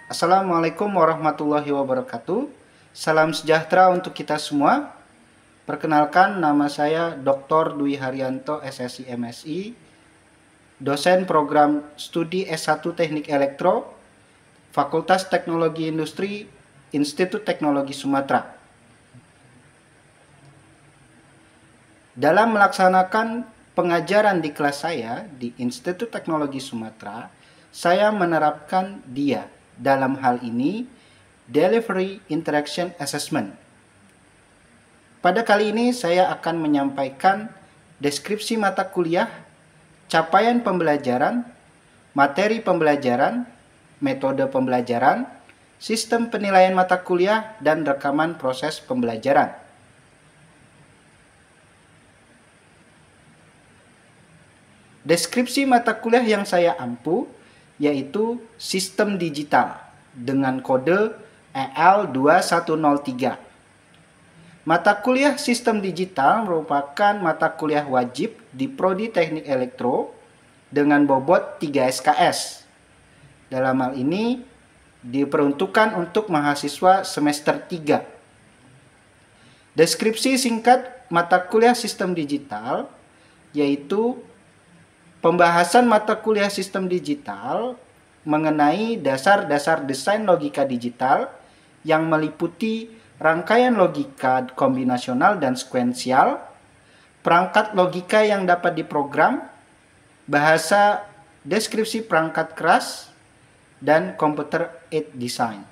Assalamualaikum warahmatullahi wabarakatuh. Salam sejahtera untuk kita semua. Perkenalkan, nama saya Dr. Dwi Haryanto, SSI MSI, dosen program studi S1 Teknik Elektro, Fakultas Teknologi Industri, Institut Teknologi Sumatera. Dalam melaksanakan pengajaran di kelas saya di Institut Teknologi Sumatera, saya menerapkan DIA. Dalam hal ini, Delivery Interaction Assessment. Pada kali ini saya akan menyampaikan deskripsi mata kuliah, capaian pembelajaran, materi pembelajaran, metode pembelajaran, sistem penilaian mata kuliah, dan rekaman proses pembelajaran. Deskripsi mata kuliah yang saya ampu yaitu sistem digital dengan kode EL2103. Mata kuliah sistem digital merupakan mata kuliah wajib di Prodi Teknik Elektro dengan bobot 3 SKS. Dalam hal ini diperuntukkan untuk mahasiswa semester 3. Deskripsi singkat mata kuliah sistem digital yaitu pembahasan mata kuliah sistem digital mengenai dasar-dasar desain logika digital yang meliputi rangkaian logika kombinasional dan sekuensial, perangkat logika yang dapat diprogram, bahasa deskripsi perangkat keras, dan computer aided design.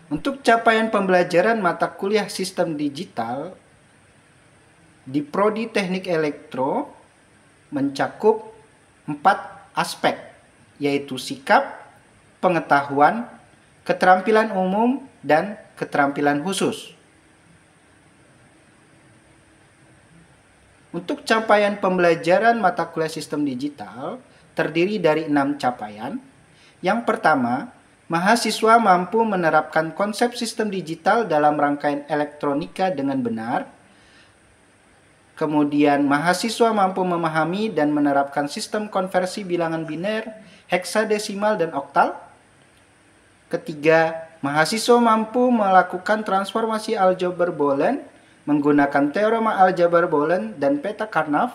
Untuk capaian pembelajaran mata kuliah sistem digital di Prodi Teknik Elektro mencakup 4 aspek, yaitu sikap, pengetahuan, keterampilan umum, dan keterampilan khusus. Untuk capaian pembelajaran mata kuliah sistem digital terdiri dari 6 capaian. Yang pertama, mahasiswa mampu menerapkan konsep sistem digital dalam rangkaian elektronika dengan benar. Kemudian, mahasiswa mampu memahami dan menerapkan sistem konversi bilangan biner, heksadesimal, dan oktal. Ketiga, mahasiswa mampu melakukan transformasi aljabar Boolean menggunakan teorema aljabar Boolean dan peta Karnaugh,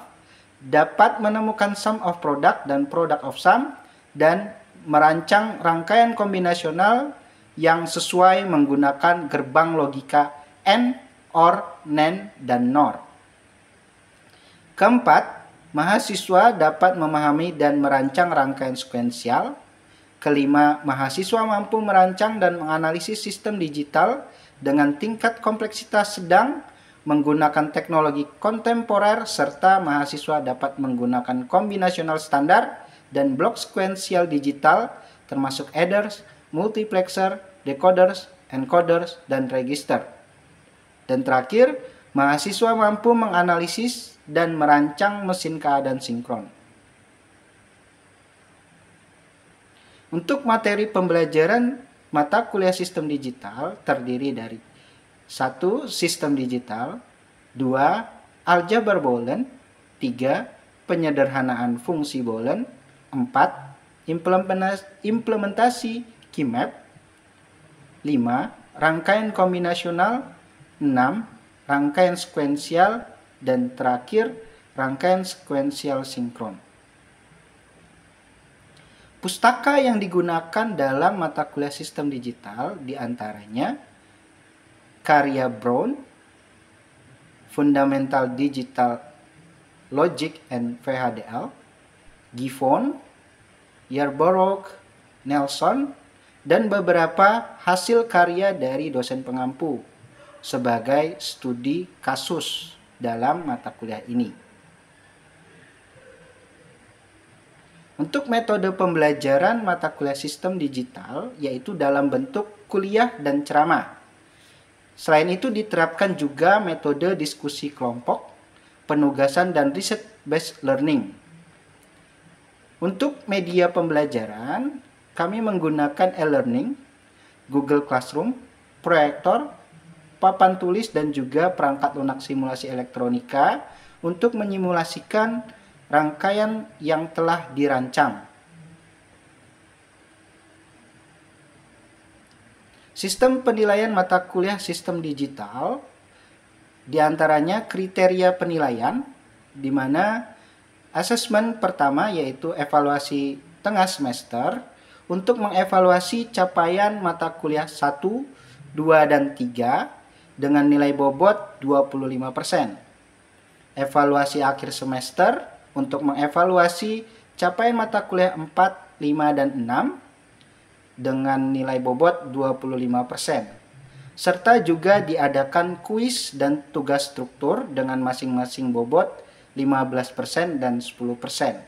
dapat menemukan sum of product dan product of sum, dan merancang rangkaian kombinasional yang sesuai menggunakan gerbang logika AND, OR, NAND, dan NOR. Keempat, mahasiswa dapat memahami dan merancang rangkaian sekuensial. Kelima, mahasiswa mampu merancang dan menganalisis sistem digital dengan tingkat kompleksitas sedang menggunakan teknologi kontemporer, serta mahasiswa dapat menggunakan kombinasional standar dan blok sekuensial digital termasuk adders, multiplexer, decoders, encoders, dan register. Dan terakhir, mahasiswa mampu menganalisis dan merancang mesin keadaan sinkron. Untuk materi pembelajaran mata kuliah sistem digital terdiri dari 1. Sistem digital, 2. Aljabar Boolean, 3. Penyederhanaan fungsi Boolean, 4. Implementasi keymap, 5. Rangkaian kombinasional, 6. Rangkaian sekuensial, dan terakhir rangkaian sekuensial sinkron. Pustaka yang digunakan dalam mata kuliah sistem digital diantaranya karya Brown, Fundamental Digital Logic and VHDL, Gifford, Yarborough, Nelson, dan beberapa hasil karya dari dosen pengampu sebagai studi kasus dalam mata kuliah ini. Untuk metode pembelajaran mata kuliah sistem digital yaitu dalam bentuk kuliah dan ceramah. Selain itu diterapkan juga metode diskusi kelompok, penugasan, dan research-based learning. Untuk media pembelajaran, kami menggunakan e-learning, Google Classroom, proyektor, papan tulis, dan juga perangkat lunak simulasi elektronika untuk menyimulasikan rangkaian yang telah dirancang. Sistem penilaian mata kuliah sistem digital, diantaranya kriteria penilaian, di mana asesmen pertama yaitu evaluasi tengah semester untuk mengevaluasi capaian mata kuliah 1, 2, dan 3 dengan nilai bobot 25%. Evaluasi akhir semester untuk mengevaluasi capaian mata kuliah 4, 5, dan 6 dengan nilai bobot 25%. Serta juga diadakan kuis dan tugas struktur dengan masing-masing bobot 15% dan 10%.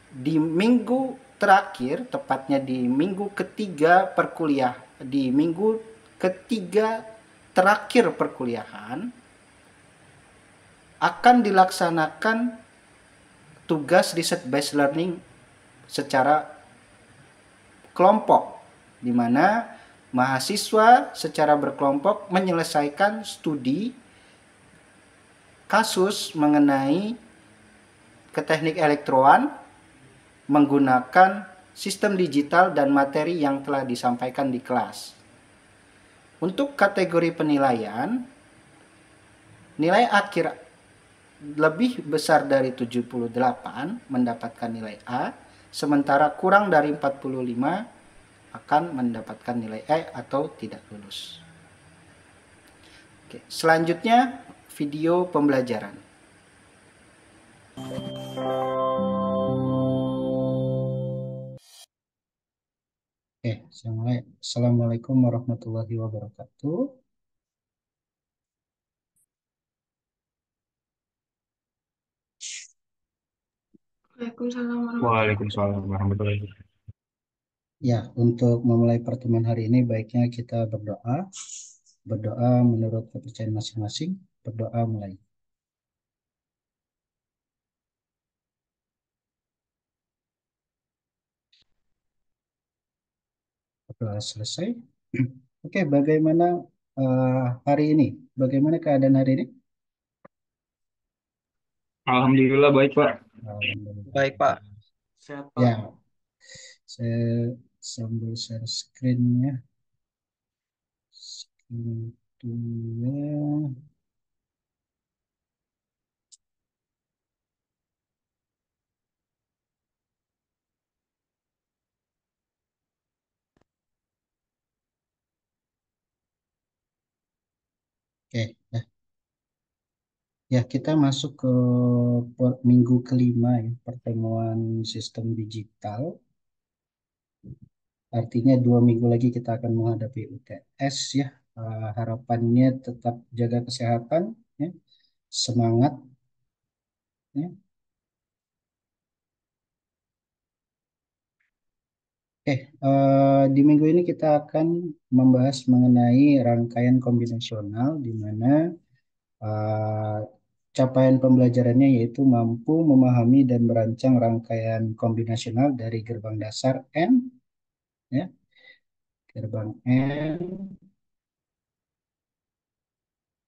Di minggu terakhir, tepatnya di minggu ketiga terakhir perkuliahan, akan dilaksanakan tugas riset based learning secara kelompok, di mana mahasiswa secara berkelompok menyelesaikan studi kasus mengenai teknik elektroan menggunakan sistem digital dan materi yang telah disampaikan di kelas. Untuk kategori penilaian, nilai akhir lebih besar dari 78 mendapatkan nilai A, sementara kurang dari 45 akan mendapatkan nilai E atau tidak lulus. Oke, selanjutnya video pembelajaran. Oke, Assalamualaikum warahmatullahi wabarakatuh. Waalaikumsalam warahmatullahi wabarakatuh. Ya, untuk memulai pertemuan hari ini baiknya kita berdoa. Berdoa menurut kepercayaan masing-masing. Berdoa mulai. Berdoa selesai. Oke, bagaimana hari ini? Bagaimana keadaan hari ini? Alhamdulillah baik Pak. Alhamdulillah. Baik, Pak. Sehat, Pak. Ya, saya sambil share screen-nya. Screen dua. Oke, ya. Ya, kita masuk ke minggu kelima ya, pertemuan sistem digital. Artinya 2 minggu lagi kita akan menghadapi UTS ya. Harapannya tetap jaga kesehatan, ya, semangat, ya. Di minggu ini kita akan membahas mengenai rangkaian kombinasional, di mana eh, capaian pembelajarannya yaitu mampu memahami dan merancang rangkaian kombinasional dari gerbang dasar N, ya, gerbang N,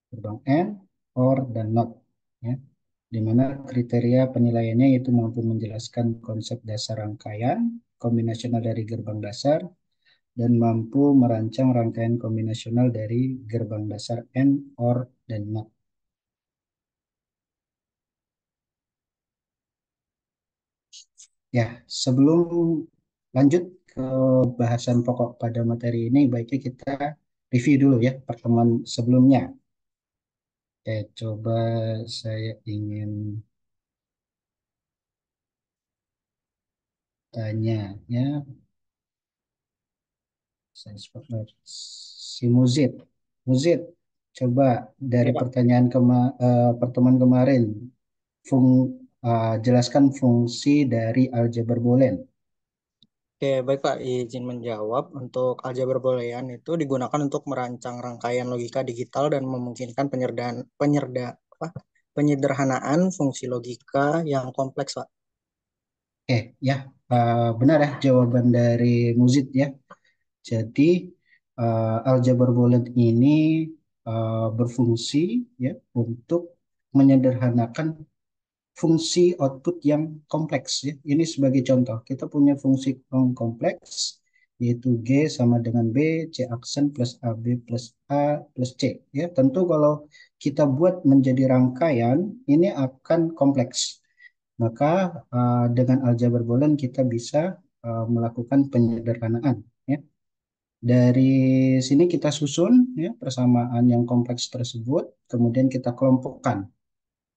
gerbang N, OR, dan NOT, ya, di mana kriteria penilaiannya yaitu mampu menjelaskan konsep dasar rangkaian kombinasional dari gerbang dasar dan mampu merancang rangkaian kombinasional dari gerbang dasar N, OR, dan NOT. Ya, sebelum lanjut ke bahasan pokok pada materi ini, baiknya kita review dulu ya pertemuan sebelumnya. Oke, coba saya ingin tanya ya, saya spotlight si Muzid. Muzid, coba dari Oke, Pak. pertemuan kemarin, jelaskan fungsi dari aljabar boolean. Oke, baik, Pak. Izin menjawab. Untuk aljabar boolean itu digunakan untuk merancang rangkaian logika digital dan memungkinkan penyederhanaan fungsi logika yang kompleks, Pak. Oke, ya, benar ya jawaban dari Muzid ya. Jadi aljabar boolean ini berfungsi ya untuk menyederhanakan fungsi output yang kompleks ya. Ini sebagai contoh, kita punya fungsi yang kompleks yaitu G sama dengan B, C aksen plus AB plus A plus C ya. Tentu kalau kita buat menjadi rangkaian ini akan kompleks. Maka dengan aljabar Boolean kita bisa melakukan penyederhanaan ya. Dari sini kita susun ya persamaan yang kompleks tersebut, kemudian kita kelompokkan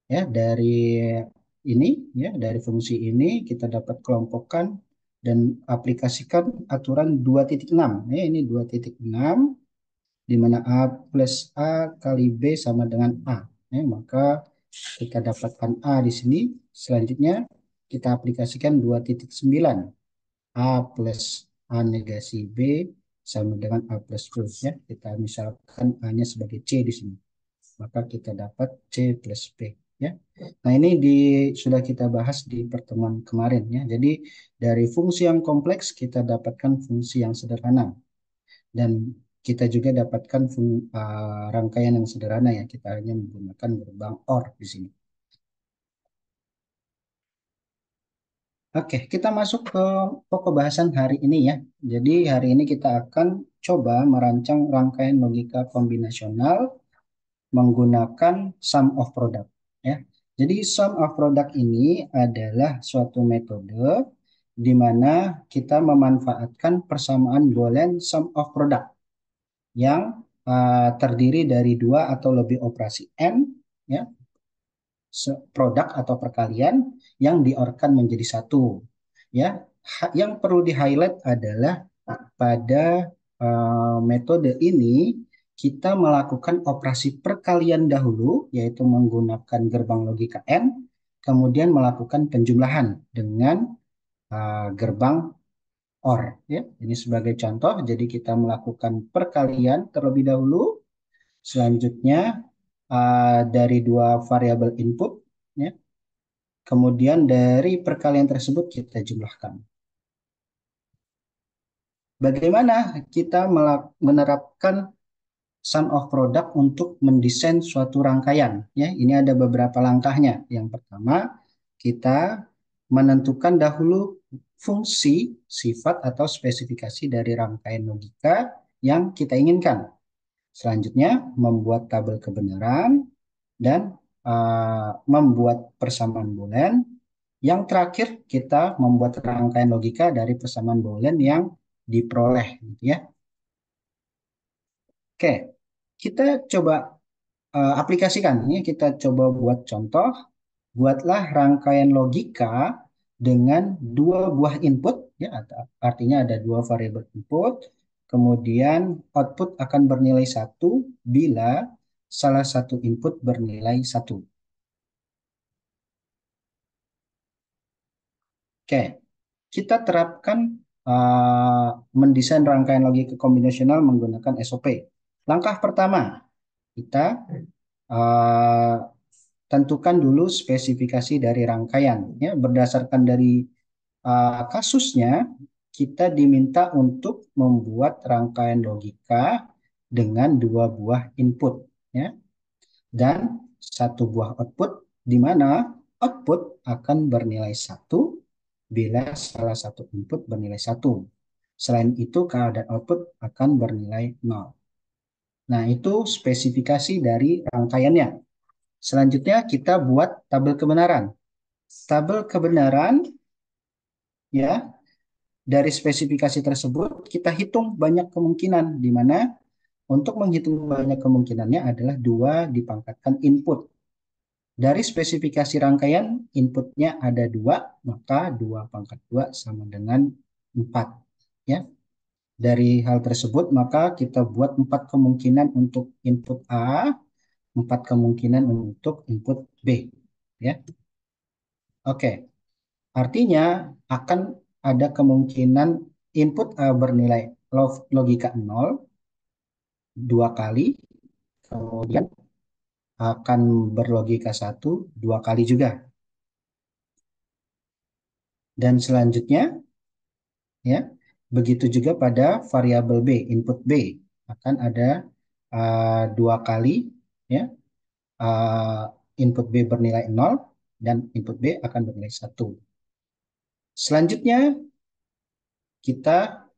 ya dari ini ya dari fungsi ini kita dapat kelompokkan dan aplikasikan aturan 2.6 ya ini 2.6 di mana A plus A kali B sama dengan A ya, maka kita dapatkan A di sini. Selanjutnya kita aplikasikan 2.9 A plus A negasi B sama dengan A plus B ya, kita misalkan A-nya sebagai C di sini, maka kita dapat C plus B ya. Nah, ini sudah kita bahas di pertemuan kemarin ya. Jadi dari fungsi yang kompleks kita dapatkan fungsi yang sederhana dan kita juga dapatkan rangkaian yang sederhana ya. Kita hanya menggunakan gerbang OR di sini. Oke, kita masuk ke pokok bahasan hari ini ya. Jadi hari ini kita akan coba merancang rangkaian logika kombinasional menggunakan sum of product ya. Jadi sum of product ini adalah suatu metode di mana kita memanfaatkan persamaan Boolean sum of product yang terdiri dari dua atau lebih operasi n ya, produk atau perkalian yang diorkan menjadi satu ya. Yang perlu di highlight adalah pada metode ini kita melakukan operasi perkalian dahulu yaitu menggunakan gerbang logika n, kemudian melakukan penjumlahan dengan gerbang OR ya. Ini sebagai contoh, jadi kita melakukan perkalian terlebih dahulu, selanjutnya dari dua variabel input ya. Kemudian dari perkalian tersebut kita jumlahkan. Bagaimana kita menerapkan sum of product untuk mendesain suatu rangkaian ya? Ini ada beberapa langkahnya. Yang pertama, kita menentukan dahulu fungsi, sifat atau spesifikasi dari rangkaian logika yang kita inginkan. Selanjutnya, membuat tabel kebenaran dan membuat persamaan Boolean. Yang terakhir, kita membuat rangkaian logika dari persamaan Boolean yang diperoleh, gitu ya. Oke, kita coba aplikasikan. Ini kita coba buat contoh. Buatlah rangkaian logika dengan dua buah input, ya, artinya ada dua variabel input. Kemudian output akan bernilai 1 bila salah satu input bernilai 1. Oke, kita terapkan mendesain rangkaian logika kombinasional menggunakan SOP. Langkah pertama, kita uh, tentukan dulu spesifikasi dari rangkaian. Ya, berdasarkan dari kasusnya, kita diminta untuk membuat rangkaian logika dengan dua buah input, ya, dan satu buah output, di mana output akan bernilai 1 bila salah satu input bernilai 1. Selain itu, keadaan output akan bernilai 0. Nah, itu spesifikasi dari rangkaiannya. Selanjutnya, kita buat tabel kebenaran. Tabel kebenaran, ya, dari spesifikasi tersebut, kita hitung banyak kemungkinan, di mana untuk menghitung banyak kemungkinannya adalah 2 dipangkatkan input. Dari spesifikasi rangkaian, inputnya ada 2, maka 2 pangkat 2 sama dengan 4. Ya. Dari hal tersebut, maka kita buat 4 kemungkinan untuk input A, 4 kemungkinan untuk input B. Ya. Oke, artinya akan ada kemungkinan input A bernilai logika 0, 2 kali, kemudian akan berlogika 1, 2 kali juga. Dan selanjutnya, ya, begitu juga pada variabel B, input B akan ada 2 kali, ya, input B bernilai 0, dan input B akan bernilai 1. Selanjutnya kita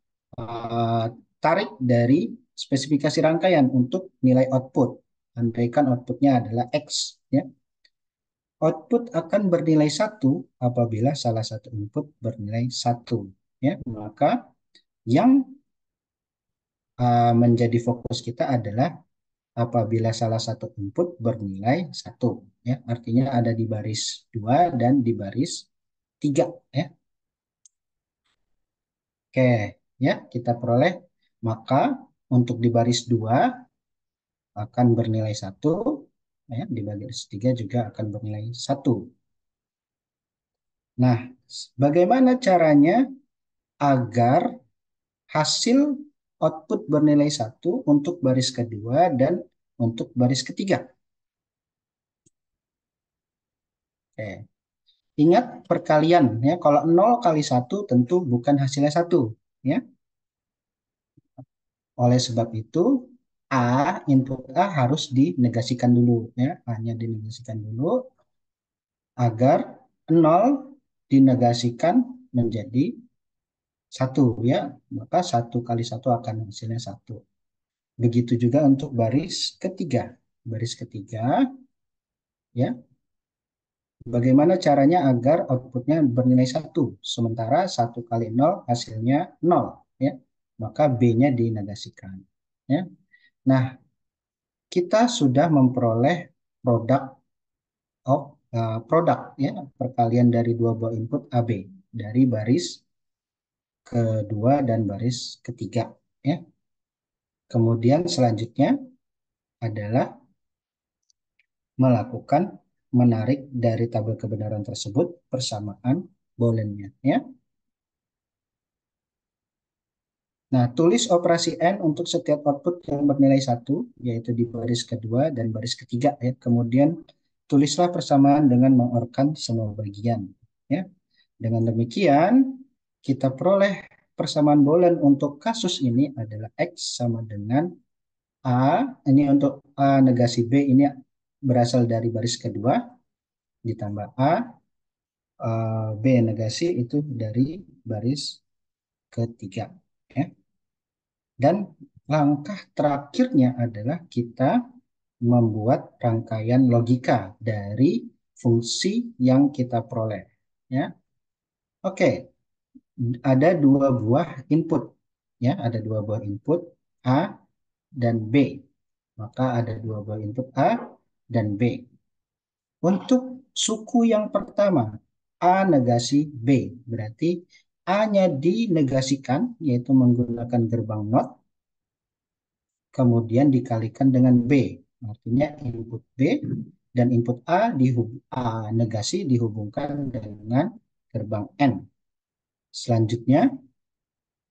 tarik dari spesifikasi rangkaian untuk nilai output. Andaikan outputnya adalah X, ya. Output akan bernilai 1 apabila salah satu input bernilai 1. Ya. Maka yang menjadi fokus kita adalah apabila salah satu input bernilai 1. Ya. Artinya ada di baris 2 dan di baris 3. Ya. Oke, ya kita peroleh. Maka untuk di baris 2 akan bernilai 1. Ya, di baris 3 juga akan bernilai 1. Nah, bagaimana caranya agar hasil output bernilai 1 untuk baris kedua dan untuk baris ketiga? Oke. Ingat perkalian, ya. Kalau 0 kali 1 tentu bukan hasilnya 1, ya. Oleh sebab itu, input A harus dinegasikan dulu, ya. A-nya dinegasikan dulu agar 0 dinegasikan menjadi 1, ya. Maka 1 kali 1 akan hasilnya 1. Begitu juga untuk baris ketiga. Baris ketiga, ya. Bagaimana caranya agar outputnya bernilai 1, sementara 1 kali 0 hasilnya 0, ya. Maka B-nya dinegasikan, ya. Nah, kita sudah memperoleh produk produk, ya, perkalian dari dua buah input AB dari baris kedua dan baris ketiga, ya. Kemudian selanjutnya adalah melakukan menarik dari tabel kebenaran tersebut persamaan booleannya, ya. Nah, tulis operasi N untuk setiap output yang bernilai 1, yaitu di baris kedua dan baris ketiga, ya. Kemudian tulislah persamaan dengan mengorkan semua bagian, ya. Dengan demikian, kita peroleh persamaan boolean untuk kasus ini adalah X sama dengan A, ini untuk A negasi B ini berasal dari baris kedua, ditambah B negasi itu dari baris ketiga. Ya. Dan langkah terakhirnya adalah kita membuat rangkaian logika dari fungsi yang kita peroleh. Ya. Oke, ada dua buah input. Ya, ada dua buah input A dan B. Maka ada dua buah input A dan B. Untuk suku yang pertama, A negasi B, berarti A-nya dinegasikan, yaitu menggunakan gerbang NOT, kemudian dikalikan dengan B. Artinya input B dan input A negasi dihubungkan dengan gerbang N. Selanjutnya,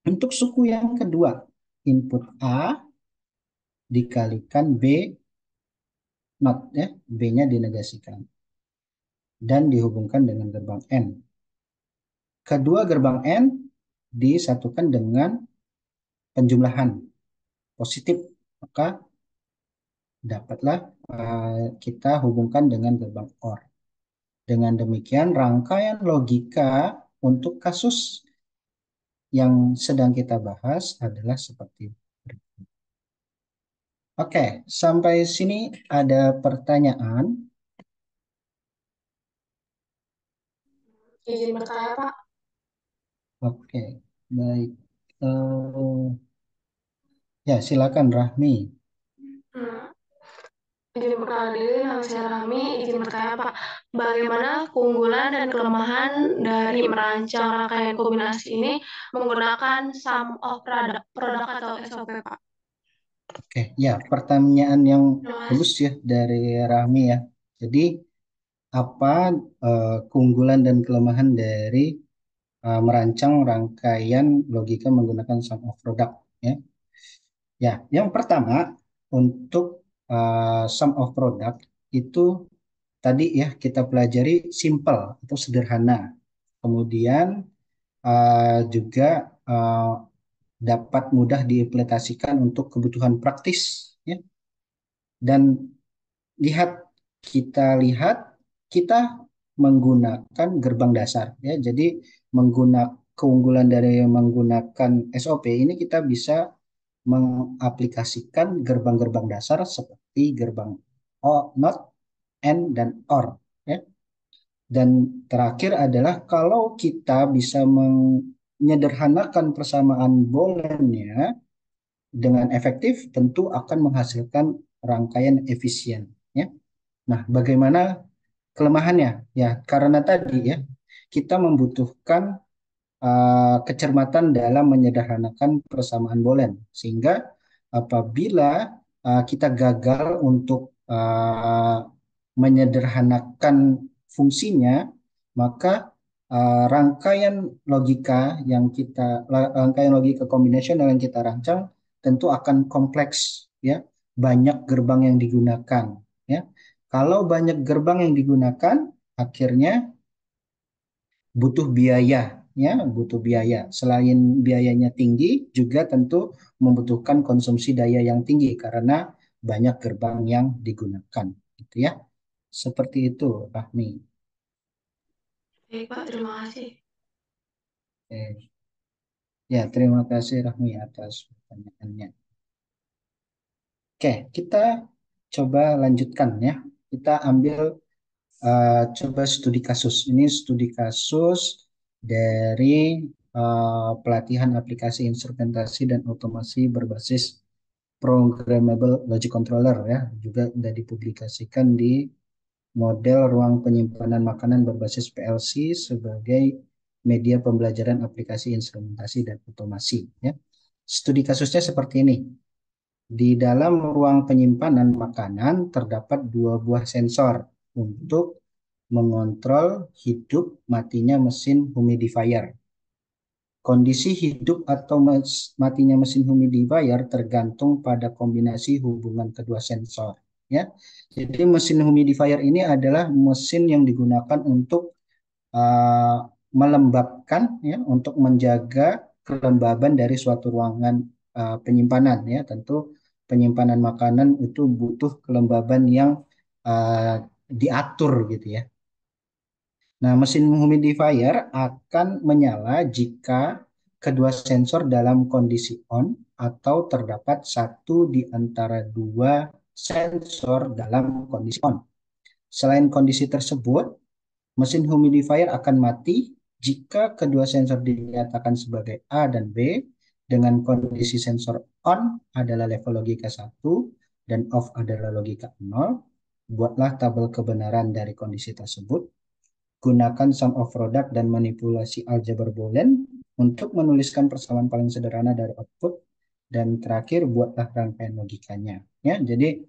untuk suku yang kedua, input A dikalikan B NOT, ya, B-nya dinegasikan dan dihubungkan dengan gerbang N. Kedua gerbang N disatukan dengan penjumlahan positif, maka dapatlah kita hubungkan dengan gerbang OR. Dengan demikian, rangkaian logika untuk kasus yang sedang kita bahas adalah seperti berikut. Oke, sampai sini ada pertanyaan? Izin bertanya, Pak. Oke, baik. Ya, silakan Rahmi. Hmm. Izin bertanya diri, nama saya Rahmi. Izin bertanya, Pak. Bagaimana keunggulan dan kelemahan dari merancang rangkaian kombinasi ini menggunakan sum of product atau SOP, Pak? Oke, ya, pertanyaan yang Terima bagus kasih. ya dari Rahmi, ya. Jadi, apa keunggulan dan kelemahan dari merancang rangkaian logika menggunakan sum of product, ya? Ya, yang pertama untuk sum of product itu tadi ya kita pelajari simple atau sederhana. Kemudian juga dapat mudah diimplementasikan untuk kebutuhan praktis, ya. Dan kita lihat kita menggunakan gerbang dasar ya. Jadi menggunakan keunggulan dari menggunakan SOP ini kita bisa mengaplikasikan gerbang-gerbang dasar seperti gerbang NOT, AND, dan OR ya. Dan terakhir adalah kalau kita bisa menyederhanakan persamaan booleannya dengan efektif, tentu akan menghasilkan rangkaian efisien ya. Nah, bagaimana kelemahannya? Ya, karena tadi ya, kita membutuhkan kecermatan dalam menyederhanakan persamaan boolean. Sehingga apabila kita gagal untuk menyederhanakan fungsinya, maka rangkaian logika kombinasional yang kita rancang tentu akan kompleks ya, banyak gerbang yang digunakan ya. Kalau banyak gerbang yang digunakan, akhirnya butuh biaya ya, butuh biaya. Selain biayanya tinggi, juga tentu membutuhkan konsumsi daya yang tinggi karena banyak gerbang yang digunakan gitu ya. Seperti itu, Rahmi. Baik, Pak. Terima kasih. Ya, terima kasih Rahmi atas pertanyaannya. Oke, kita coba lanjutkan ya. Kita ambil coba studi kasus. Ini studi kasus dari pelatihan aplikasi instrumentasi dan otomasi berbasis programmable logic controller ya. Juga sudah dipublikasikan di model ruang penyimpanan makanan berbasis PLC sebagai media pembelajaran aplikasi instrumentasi dan otomasi ya. Studi kasusnya seperti ini. Di dalam ruang penyimpanan makanan terdapat dua buah sensor untuk mengontrol hidup matinya mesin humidifier. Kondisi hidup atau matinya mesin humidifier tergantung pada kombinasi hubungan kedua sensor. Ya, jadi mesin humidifier ini adalah mesin yang digunakan untuk melembabkan, ya, untuk menjaga kelembaban dari suatu ruangan penyimpanan. Ya, tentu penyimpanan makanan itu butuh kelembaban yang diatur gitu ya. Nah, mesin humidifier akan menyala jika kedua sensor dalam kondisi on atau terdapat satu di antara dua sensor dalam kondisi on. Selain kondisi tersebut, mesin humidifier akan mati jika kedua sensor dinyatakan sebagai A dan B dengan kondisi sensor on adalah level logika 1 dan off adalah logika 0. Buatlah tabel kebenaran dari kondisi tersebut. Gunakan sum of product dan manipulasi aljabar boolean untuk menuliskan persamaan paling sederhana dari output. Dan terakhir, buatlah rangkaian logikanya. Ya, jadi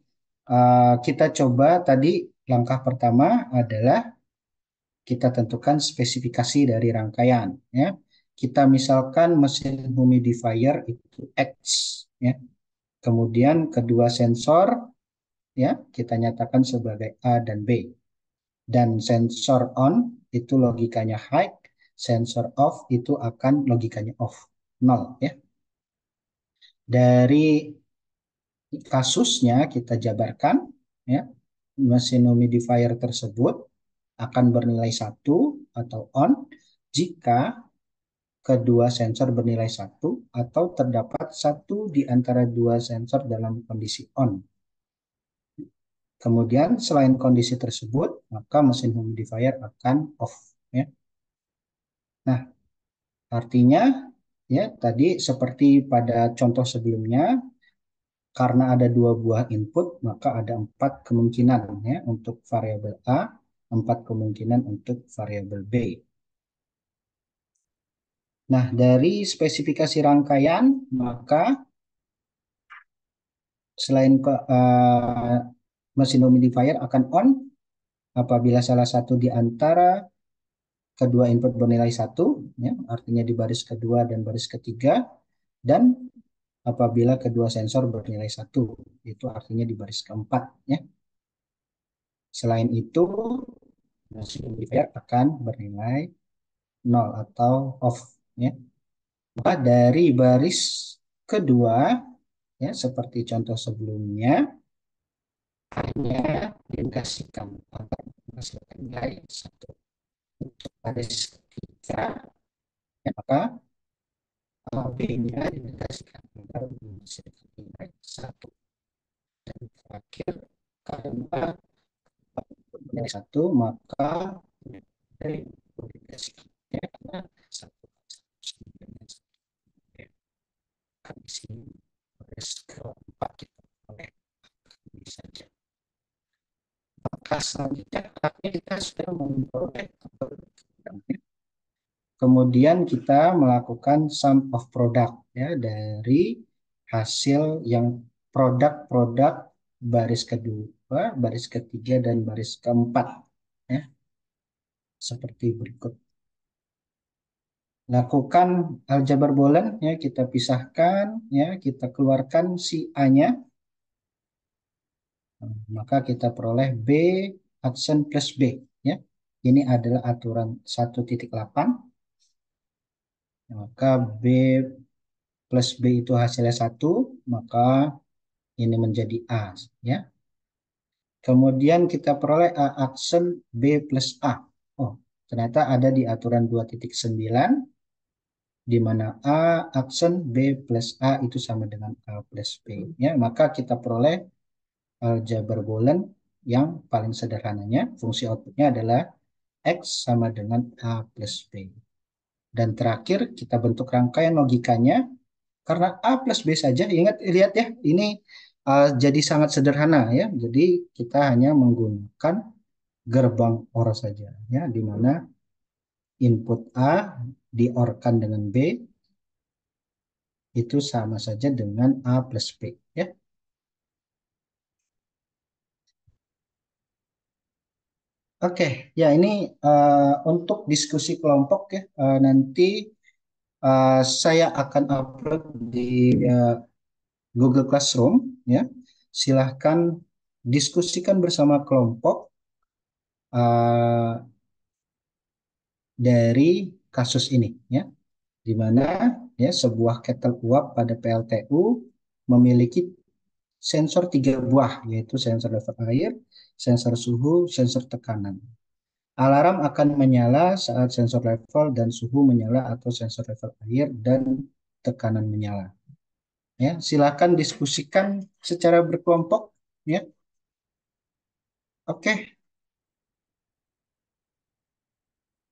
kita coba tadi langkah pertama adalah kita tentukan spesifikasi dari rangkaian. Ya, kita misalkan mesin humidifier itu X. Ya, kemudian kedua sensor ya kita nyatakan sebagai A dan B. Dan sensor on itu logikanya high, sensor off itu akan logikanya off, 0 ya. Dari kasusnya kita jabarkan ya, mesin humidifier tersebut akan bernilai 1 atau on jika kedua sensor bernilai 1 atau terdapat satu di antara dua sensor dalam kondisi on. Kemudian selain kondisi tersebut, maka mesin humidifier akan off ya. Nah, artinya ya tadi seperti pada contoh sebelumnya, karena ada dua buah input, maka ada 4 kemungkinan ya untuk variabel A, 4 kemungkinan untuk variabel B. Nah, dari spesifikasi rangkaian, maka selain mesin humidifier akan on apabila salah satu di antara kedua input bernilai 1, ya, artinya di baris kedua dan baris ketiga, dan apabila kedua sensor bernilai 1, itu artinya di baris keempat. Ya. Selain itu, mesin humidifier akan bernilai 0 atau off. Ya. Maka dari baris kedua, ya, seperti contoh sebelumnya, hanya dikasihkan menghasilkan nilai 1. Untuk baris ketiga, ya, maka B-nya didedikasikan agar menghasilkan nilai 1. Dan terakhir, karena nilai 1, maka dari didedikasikannya karena 1 dengan 1. Di sini baris keempat kita oleh ini saja. Maka selanjutnya kita sudah memperoleh tabel. Kemudian kita melakukan sum of product ya dari hasil yang produk-produk baris kedua, baris ketiga, dan baris keempat ya. Seperti berikut. Lakukan aljabar boolean ya, kita pisahkan ya, kita keluarkan si A-nya. Maka kita peroleh B adsen plus B ya. Ini adalah aturan 1.8. Maka B plus B itu hasilnya 1, maka ini menjadi A ya. Kemudian kita peroleh A aksen B plus A. Oh, ternyata ada di aturan 2.9 di mana A aksen B plus A itu sama dengan A plus B ya. Maka kita peroleh aljabar boolean yang paling sederhananya fungsi outputnya adalah X sama dengan A plus B. Dan terakhir kita bentuk rangkaian logikanya. Karena A plus B saja, lihat ya, ini jadi sangat sederhana ya. Jadi kita hanya menggunakan gerbang OR saja ya, di mana input A di-OR-kan dengan B itu sama saja dengan A plus B ya. Oke, ya ini untuk diskusi kelompok ya, nanti saya akan upload di Google Classroom ya. Silahkan diskusikan bersama kelompok dari kasus ini ya, di mana ya sebuah kettle uap pada PLTU memiliki sensor 3 buah, yaitu sensor level air, sensor suhu, sensor tekanan. Alarm akan menyala saat sensor level dan suhu menyala atau sensor level air dan tekanan menyala. Ya, silakan diskusikan secara berkelompok ya. Oke.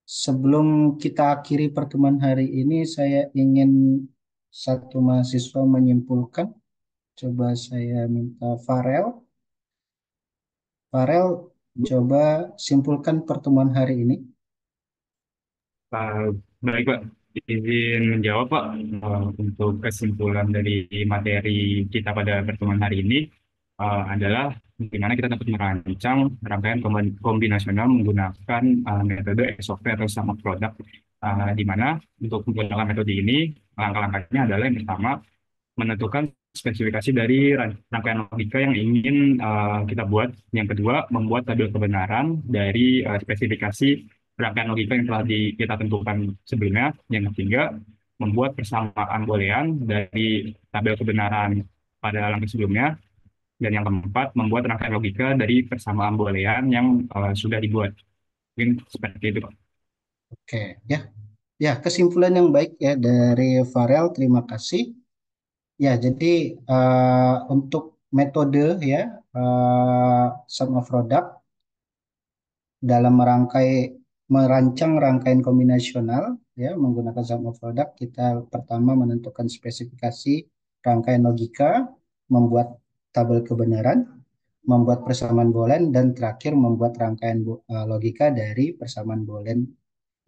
Sebelum kita akhiri pertemuan hari ini, saya ingin satu mahasiswa menyimpulkan. Coba saya minta Farel. Farel, coba simpulkan pertemuan hari ini. Baik Pak, izin menjawab Pak. Untuk kesimpulan dari materi kita pada pertemuan hari ini adalah bagaimana kita dapat merancang rangkaian kombinasional menggunakan metode SOP atau sum of product, di mana untuk menggunakan metode ini langkah-langkahnya adalah yang pertama menentukan spesifikasi dari rangkaian logika yang ingin kita buat. Yang kedua, membuat tabel kebenaran dari spesifikasi rangkaian logika yang telah kita tentukan sebelumnya. Yang ketiga, membuat persamaan boolean dari tabel kebenaran pada langkah sebelumnya. Dan yang keempat, membuat rangkaian logika dari persamaan boolean yang sudah dibuat. Mungkin seperti itu, Pak. Oke, ya. Ya, kesimpulan yang baik ya dari Farel, terima kasih. Ya, jadi untuk metode ya sum of product dalam merancang rangkaian kombinasional ya menggunakan sum of product, kita pertama menentukan spesifikasi rangkaian logika, membuat tabel kebenaran, membuat persamaan boolean, dan terakhir membuat rangkaian logika dari persamaan boolean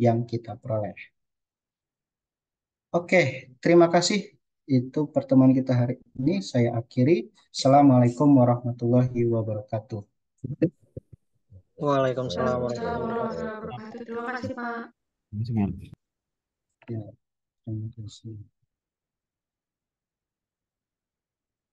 yang kita peroleh. Oke, terima kasih. Itu pertemuan kita hari ini. Saya akhiri. Assalamualaikum warahmatullahi wabarakatuh. Waalaikumsalam Waalaikumsalam warahmatullahi warahmatullahi wabarakatuh. wabarakatuh. Terima kasih Pak. Semua. Ya, terima kasih.